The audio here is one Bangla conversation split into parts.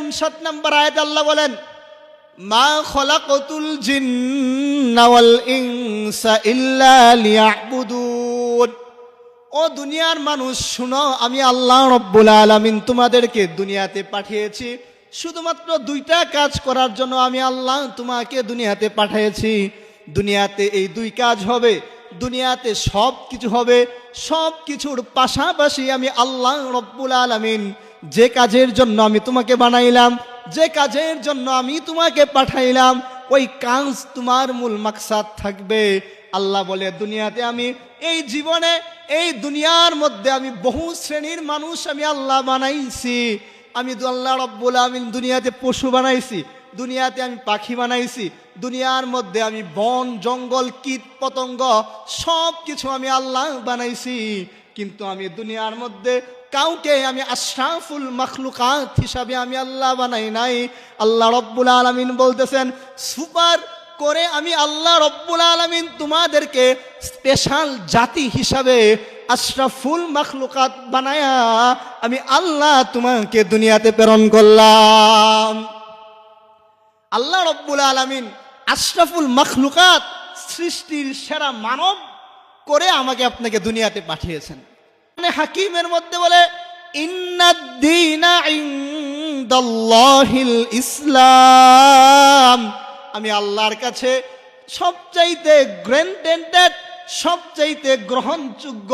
59 নম্বর আয়াতে আল্লাহ বলেন, মা খলাকতুল জিন্না ওয়াল ইনসা ইল্লা লিয়াবুদুন। ও দুনিয়ার মানুষ শুনো, আমি আল্লাহ রব্বুল আলামিন তোমাদেরকে দুনিয়াতে পাঠিয়েছি শুধুমাত্র দুইটা কাজ করার জন্য। আমি আল্লাহ তোমাকে দুনিয়াতে পাঠিয়েছি। দুনিয়াতে এই দুই কাজ হবে, দুনিয়াতে সব কিছু হবে। সব কিছুর পাশাপাশি আমি আল্লাহ রব্বুল আলামিন যে কাজের জন্য আমি তোমাকে বানাইলাম, যে কাজের জন্য আমি তোমাকে পাঠাইলাম, ওই কাজ তোমার মূল মাকসাদ থাকবে। আল্লাহ বলে, দুনিয়াতে আমি এই জীবনে এই দুনিয়ার মধ্যে আমি বহু শ্রেণীর মানুষ আমি আল্লাহ বানাইছি। আমি আল্লাহ রব্বুল আলামিন দুনিয়াতে পশু বানাইছি, দুনিয়াতে আমি পাখি বানাইছি, দুনিয়ার মধ্যে আমি বন জঙ্গল কীট পতঙ্গ সব কিছু আমি আল্লাহ বানাইছি। কিন্তু আমি দুনিয়ার মধ্যে কাউকে আমি আশরাফুল মাখলুকাত হিসাবে আমি আল্লাহ বানাই নাই। আল্লাহ রব্বুল আলামিন বলতেছেন, সুপার করে আমি আল্লাহ রব্বুল আলামিন তোমাদেরকে স্পেশাল জাতি হিসাবে আশরাফুল মাখলুকাত বানায়া আমি আল্লাহ তোমাকে দুনিয়াতে প্রেরণ করলাম। আল্লাহ রব্বুল আলামিন আশরাফুল মাখলুকাত, সৃষ্টির সেরা মানব করে আমাকে আপনাকে দুনিয়াতে পাঠিয়েছেন। হাকিমের মধ্যে বলে, ইন্নাদ-দীনা ইনদাল্লাহিল ইসলাম। আমি আল্লাহর কাছে সবচাইতে গ্র্যান্ডেড, সবচাইতে গ্রহণযোগ্য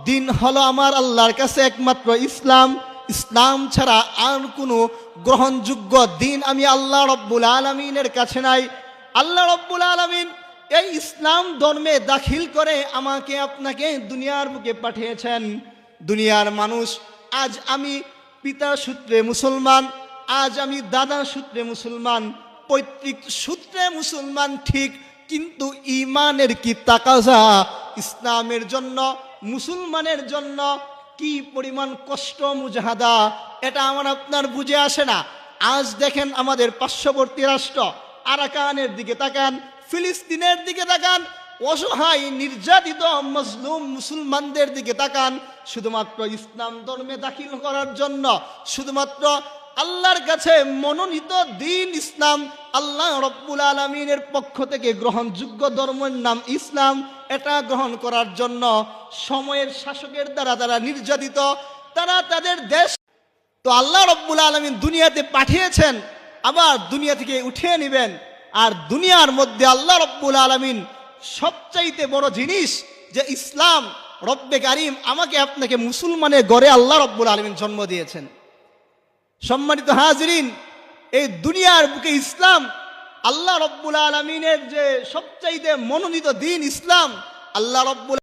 দিন হলো আমার আল্লাহর কাছে একমাত্র ইসলাম। ইসলাম ছাড়া আর কোনো গ্রহণযোগ্য দিন আমি আল্লাহ রব্বুল আলামিনের কাছে নাই। আল্লাহ রব্বুল আলামিন এই ইসলাম ধর্মে দাখিল করে আমাকে আপনাকে দুনিয়ার বুকে পাঠিয়েছেন। দুনিয়ার মানুষ, আজ আমি পিতা সূত্রে মুসলমান, আজ আমি দাদা সূত্রে মুসলমান, পৈতৃক সূত্রে মুসলমান ঠিক, কিন্তু ঈমানের কি তাকাজা, ইসলামের জন্য মুসলমানের জন্য কি পরিমাণ কষ্ট মুজাহাদা, এটা আমার আপনার বুঝে আসে না। আজ দেখেন আমাদের পার্শ্ববর্তী রাষ্ট্র আরাকানের দিকে তাকান, ফিলিস্তিনের দিকে তাকান, অসহায় নির্যাতিত মজলুম মুসলমানদের দিকে তাকান। শুধুমাত্র ইসলাম ধর্মে দাখিল করার জন্য, শুধুমাত্র আল্লাহর কাছে মনোনীত দিন ইসলাম, আল্লাহ রব্বুল আলামিনের পক্ষ থেকে গ্রহণযোগ্য ধর্মের নাম ইসলাম, এটা গ্রহণ করার জন্য সময়ের শাসকের দ্বারা তারা নির্যাতিত, তারা তাদের দেশ। তো আল্লাহ রব্বুল আলামিন দুনিয়াতে পাঠিয়েছেন, আবার দুনিয়া থেকে উঠিয়ে নেবেন। আর দুনিয়ার মধ্যে আল্লাহ রব্বুল আলামিন সবচাইতে বড় জিনিস যে ইসলাম, রব্বে কারিম আমাকে আপনাকে মুসলমানের ঘরে আল্লাহ রব্বুল আলামিন জন্ম দিয়েছেন। সম্মানিত হাজিরিন, এই দুনিয়ার বুকে ইসলাম, আল্লাহ রব্বুল আলামিনের যে সবচাইতে মনোনীত দিন ইসলাম, আল্লাহ রব্বুল